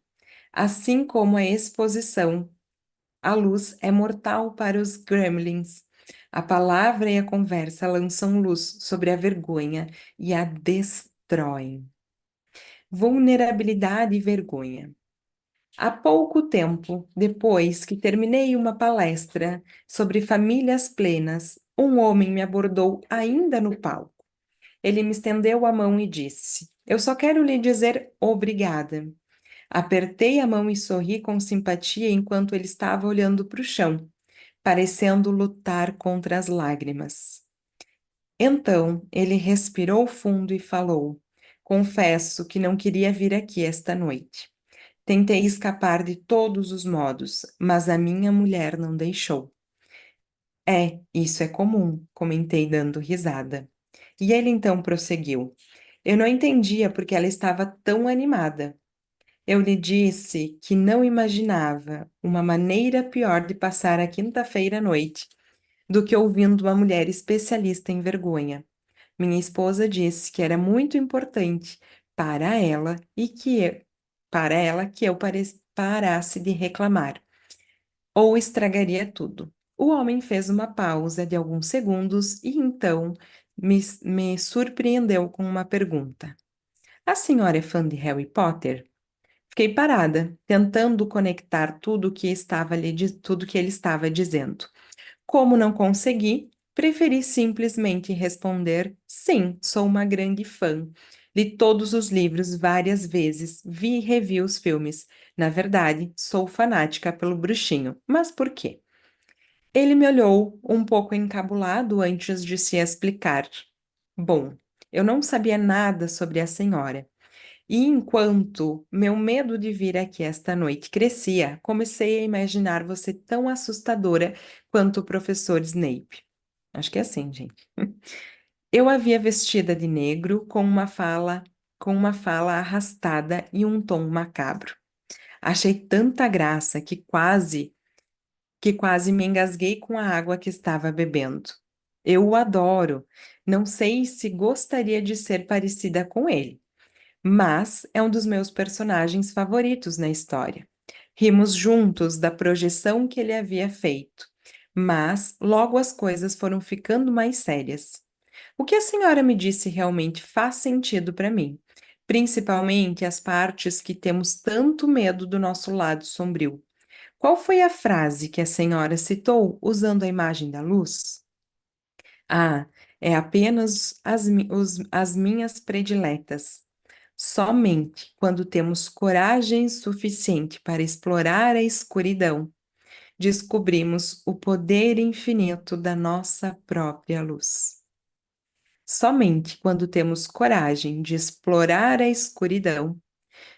assim como a exposição A luz é mortal para os gremlins. A palavra e a conversa lançam luz sobre a vergonha e a destroem. Vulnerabilidade e vergonha. Há pouco tempo depois que terminei uma palestra sobre famílias plenas, um homem me abordou ainda no palco. Ele me estendeu a mão e disse: Eu só quero lhe dizer obrigada. Apertei a mão e sorri com simpatia enquanto ele estava olhando para o chão, parecendo lutar contra as lágrimas. Então ele respirou fundo e falou: Confesso que não queria vir aqui esta noite. Tentei escapar de todos os modos, mas a minha mulher não deixou. Isso é comum, comentei dando risada. E ele então prosseguiu. Eu não entendia porque ela estava tão animada. Eu lhe disse que não imaginava uma maneira pior de passar a quinta-feira à noite do que ouvindo uma mulher especialista em vergonha. Minha esposa disse que era muito importante para ela e que eu parasse de reclamar, ou estragaria tudo. O homem fez uma pausa de alguns segundos e então me surpreendeu com uma pergunta. A senhora é fã de Harry Potter? Fiquei parada, tentando conectar tudo que ele estava dizendo. Como não consegui, preferi simplesmente responder: sim, sou uma grande fã. Li todos os livros várias vezes, vi e revi os filmes. Na verdade, sou fanática pelo bruxinho. Mas por quê? Ele me olhou um pouco encabulado antes de se explicar. Bom, eu não sabia nada sobre a senhora. E enquanto meu medo de vir aqui esta noite crescia, comecei a imaginar você tão assustadora quanto o professor Snape. Acho que é assim, gente. Eu a via vestida de negro, com uma fala arrastada e um tom macabro. Achei tanta graça que quase me engasguei com a água que estava bebendo. Eu o adoro. Não sei se gostaria de ser parecida com ele, mas é um dos meus personagens favoritos na história. Rimos juntos da projeção que ele havia feito, mas logo as coisas foram ficando mais sérias. O que a senhora me disse realmente faz sentido para mim, principalmente as partes que temos tanto medo do nosso lado sombrio. Qual foi a frase que a senhora citou usando a imagem da luz? Ah, é apenas as minhas prediletas. Somente quando temos coragem suficiente para explorar a escuridão, descobrimos o poder infinito da nossa própria luz. Somente quando temos coragem de explorar a escuridão,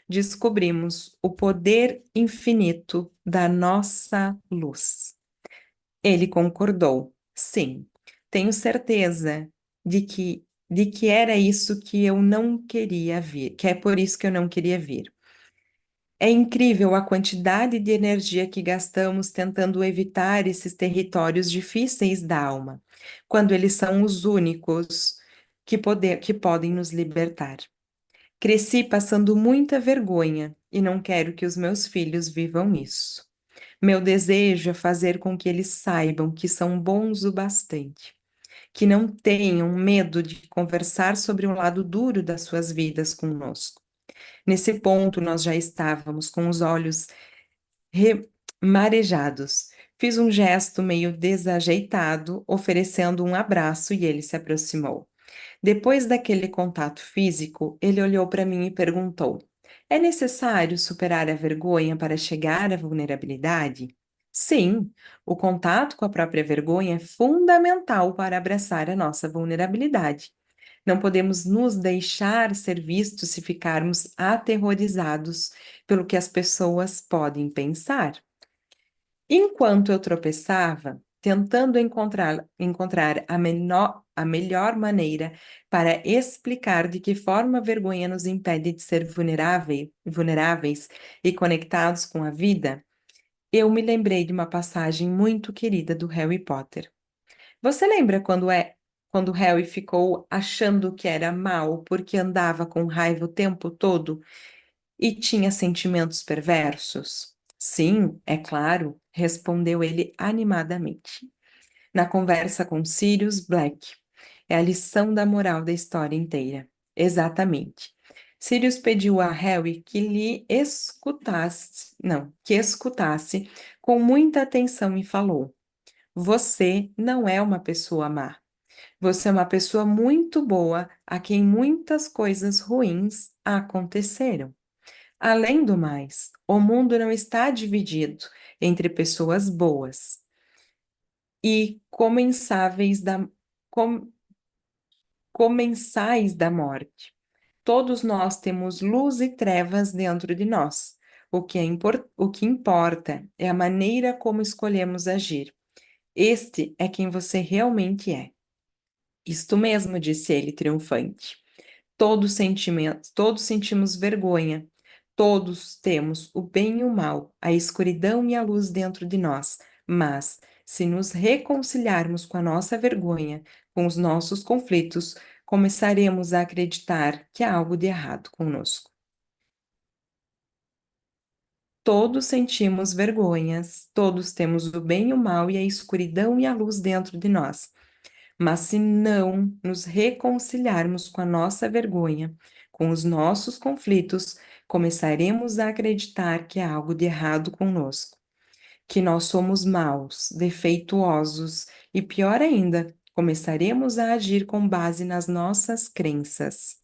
descobrimos o poder infinito da nossa luz. Ele concordou. Sim, tenho certeza de que era isso que eu não queria vir, que é por isso que eu não queria vir. É incrível a quantidade de energia que gastamos tentando evitar esses territórios difíceis da alma, quando eles são os únicos que podem nos libertar. Cresci passando muita vergonha e não quero que os meus filhos vivam isso. Meu desejo é fazer com que eles saibam que são bons o bastante, que não tenham medo de conversar sobre um lado duro das suas vidas conosco. Nesse ponto, nós já estávamos com os olhos marejados. Fiz um gesto meio desajeitado, oferecendo um abraço, e ele se aproximou. Depois daquele contato físico, ele olhou para mim e perguntou: É necessário superar a vergonha para chegar à vulnerabilidade? Sim, o contato com a própria vergonha é fundamental para abraçar a nossa vulnerabilidade. Não podemos nos deixar ser vistos se ficarmos aterrorizados pelo que as pessoas podem pensar. Enquanto eu tropeçava, tentando encontrar a melhor maneira para explicar de que forma a vergonha nos impede de ser vulneráveis e conectados com a vida, eu me lembrei de uma passagem muito querida do Harry Potter. Você lembra quando Harry ficou achando que era mal porque andava com raiva o tempo todo e tinha sentimentos perversos? Sim, é claro, respondeu ele animadamente. Na conversa com Sirius Black. É a lição da moral da história inteira. Exatamente. Sirius pediu a Harry que lhe escutasse, não, que escutasse com muita atenção e falou: Você não é uma pessoa má. Você é uma pessoa muito boa a quem muitas coisas ruins aconteceram. Além do mais, o mundo não está dividido entre pessoas boas e com- comensais da morte. Todos nós temos luz e trevas dentro de nós. O que importa é a maneira como escolhemos agir. Este é quem você realmente é. Isto mesmo, disse ele triunfante. Todos sentimos vergonha. Todos temos o bem e o mal, a escuridão e a luz dentro de nós. Mas, se nos reconciliarmos com a nossa vergonha, com os nossos conflitos, começaremos a acreditar que há algo de errado conosco. Todos sentimos vergonhas, todos temos o bem e o mal e a escuridão e a luz dentro de nós. Mas se não nos reconciliarmos com a nossa vergonha, com os nossos conflitos, começaremos a acreditar que há algo de errado conosco, que nós somos maus, defeituosos e, pior ainda, começaremos a agir com base nas nossas crenças.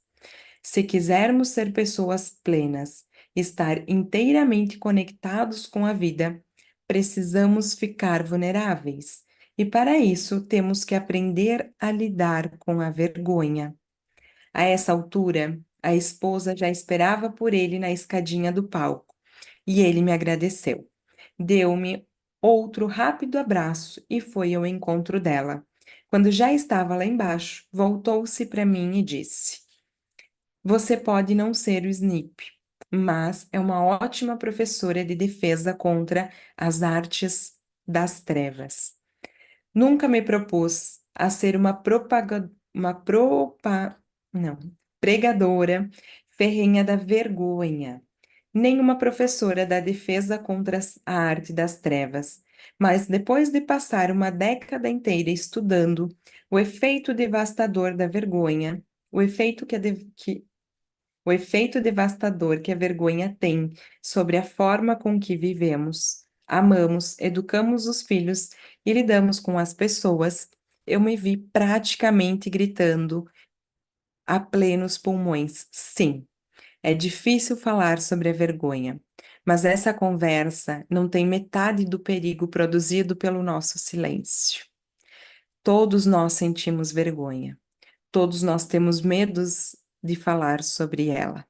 Se quisermos ser pessoas plenas, estar inteiramente conectados com a vida, precisamos ficar vulneráveis. E para isso temos que aprender a lidar com a vergonha. A essa altura, a esposa já esperava por ele na escadinha do palco, e ele me agradeceu. Deu-me outro rápido abraço e foi ao encontro dela. Quando já estava lá embaixo, voltou-se para mim e disse: Você pode não ser o Snape, mas é uma ótima professora de defesa contra as artes das trevas. Nunca me propus a ser não, pregadora ferrenha da vergonha, nem uma professora da defesa contra a arte das trevas. Mas depois de passar uma década inteira estudando o efeito devastador da vergonha, o efeito o efeito devastador que a vergonha tem sobre a forma com que vivemos, amamos, educamos os filhos e lidamos com as pessoas, eu me vi praticamente gritando a plenos pulmões. Sim, é difícil falar sobre a vergonha, mas essa conversa não tem metade do perigo produzido pelo nosso silêncio. Todos nós sentimos vergonha, todos nós temos medos de falar sobre ela.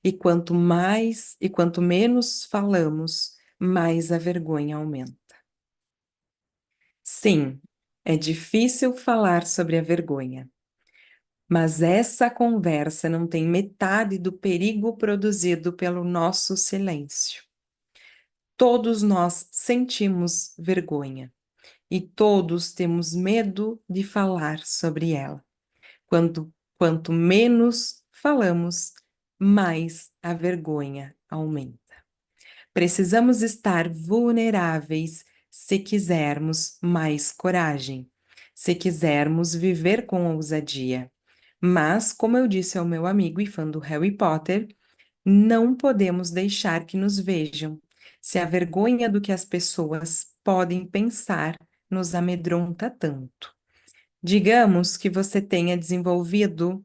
E quanto menos falamos, mais a vergonha aumenta. Sim, é difícil falar sobre a vergonha, mas essa conversa não tem metade do perigo produzido pelo nosso silêncio. Todos nós sentimos vergonha e todos temos medo de falar sobre ela. Quanto menos falamos, mais a vergonha aumenta. Precisamos estar vulneráveis se quisermos mais coragem, se quisermos viver com ousadia. Mas, como eu disse ao meu amigo e fã do Harry Potter, não podemos deixar que nos vejam. Se a vergonha do que as pessoas podem pensar nos amedronta tanto. Digamos que você tenha desenvolvido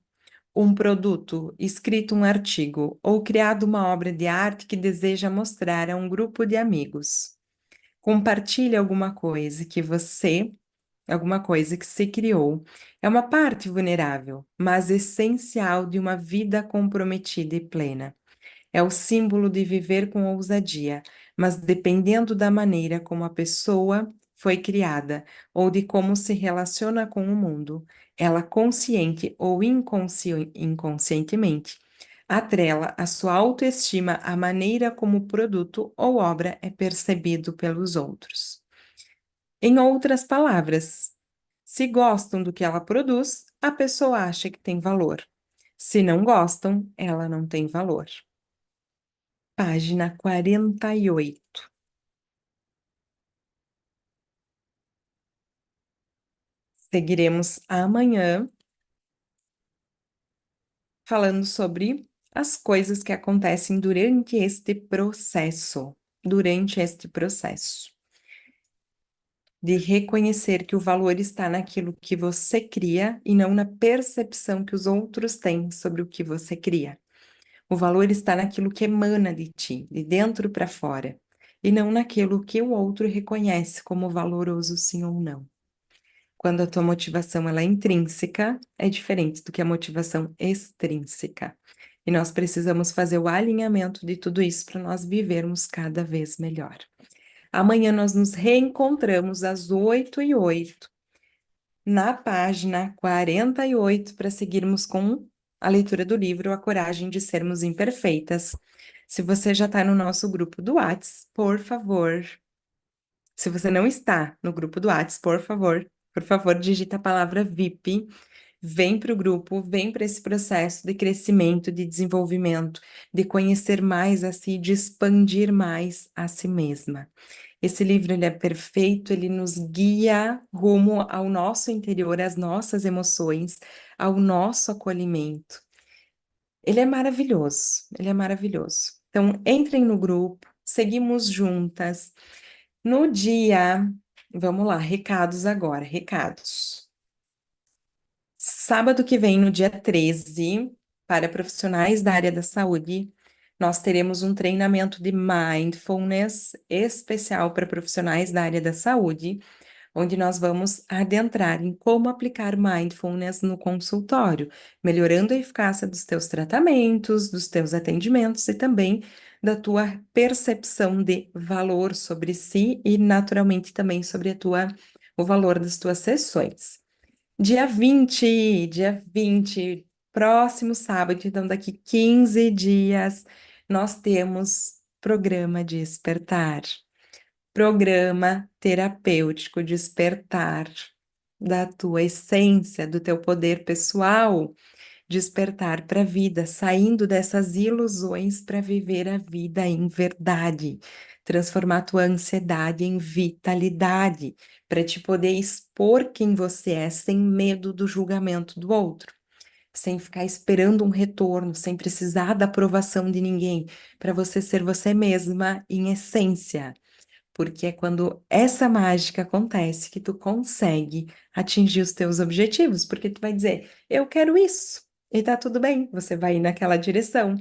um produto, escrito um artigo ou criado uma obra de arte que deseja mostrar a um grupo de amigos. Compartilhe alguma coisa que se criou. É uma parte vulnerável, mas essencial de uma vida comprometida e plena. É o símbolo de viver com ousadia, mas dependendo da maneira como a pessoa foi criada ou de como se relaciona com o mundo, ela consciente ou inconscientemente atrela a sua autoestima à maneira como o produto ou obra é percebido pelos outros. Em outras palavras, se gostam do que ela produz, a pessoa acha que tem valor. Se não gostam, ela não tem valor. Página 48. Seguiremos amanhã falando sobre as coisas que acontecem durante este processo. Durante este processo. De reconhecer que o valor está naquilo que você cria e não na percepção que os outros têm sobre o que você cria. O valor está naquilo que emana de ti, de dentro para fora, e não naquilo que o outro reconhece como valoroso, sim ou não. Quando a tua motivação ela é intrínseca, é diferente do que a motivação extrínseca. E nós precisamos fazer o alinhamento de tudo isso para nós vivermos cada vez melhor. Amanhã nós nos reencontramos às 8h08, na página 48, para seguirmos com a leitura do livro A Coragem de Sermos Imperfeitas. Se você já está no nosso grupo do Whats, por favor. Se você não está no grupo do Whats, por favor, digita a palavra VIP. Vem para o grupo, vem para esse processo de crescimento, de desenvolvimento, de conhecer mais a si, de expandir mais a si mesma. Esse livro ele é perfeito, ele nos guia rumo ao nosso interior, às nossas emoções, ao nosso acolhimento. Ele é maravilhoso, ele é maravilhoso. Então, entrem no grupo, seguimos juntas. No dia, vamos lá, recados agora, recados. Sábado que vem, no dia 13, para profissionais da área da saúde, nós teremos um treinamento de mindfulness especial para profissionais da área da saúde, onde nós vamos adentrar em como aplicar mindfulness no consultório, melhorando a eficácia dos teus tratamentos, dos teus atendimentos e também da tua percepção de valor sobre si e, naturalmente, também sobre o valor das tuas sessões. Dia 20, próximo sábado, então daqui 15 dias, nós temos programa Despertar. Programa terapêutico Despertar da tua essência, do teu poder pessoal, despertar para a vida, saindo dessas ilusões para viver a vida em verdade, transformar tua ansiedade em vitalidade, para te poder expor quem você é sem medo do julgamento do outro, sem ficar esperando um retorno, sem precisar da aprovação de ninguém, para você ser você mesma em essência. Porque é quando essa mágica acontece que tu consegue atingir os teus objetivos, porque tu vai dizer, eu quero isso, e tá tudo bem, você vai ir naquela direção.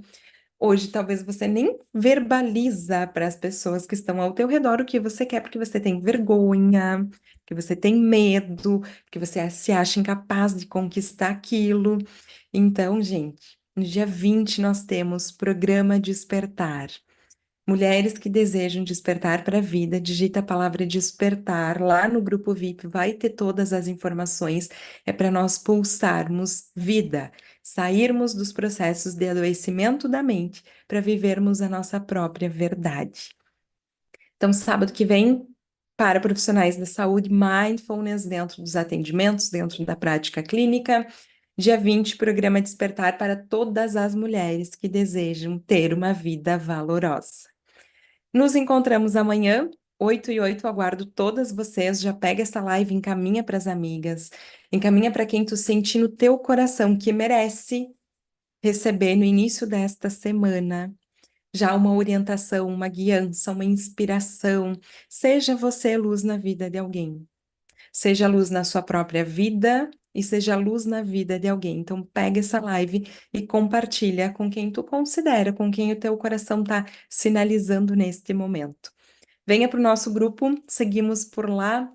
Hoje, talvez você nem verbaliza para as pessoas que estão ao teu redor o que você quer, porque você tem vergonha, que você tem medo, que você se acha incapaz de conquistar aquilo. Então, gente, no dia 20 nós temos programa Despertar. Mulheres que desejam despertar para a vida, digita a palavra despertar lá no grupo VIP, vai ter todas as informações. É para nós pulsarmos vida, sairmos dos processos de adoecimento da mente para vivermos a nossa própria verdade. Então, sábado que vem, para profissionais da saúde, mindfulness dentro dos atendimentos, dentro da prática clínica. Dia 20, programa Despertar para todas as mulheres que desejam ter uma vida valorosa. Nos encontramos amanhã, 8h08. Aguardo todas vocês. Já pega essa live, encaminha para as amigas, encaminha para quem tu sente no teu coração que merece receber no início desta semana já uma orientação, uma guiança, uma inspiração. Seja você luz na vida de alguém. Seja luz na sua própria vida e seja luz na vida de alguém. Então, pega essa live e compartilha com quem tu considera, com quem o teu coração está sinalizando neste momento. Venha para o nosso grupo, seguimos por lá.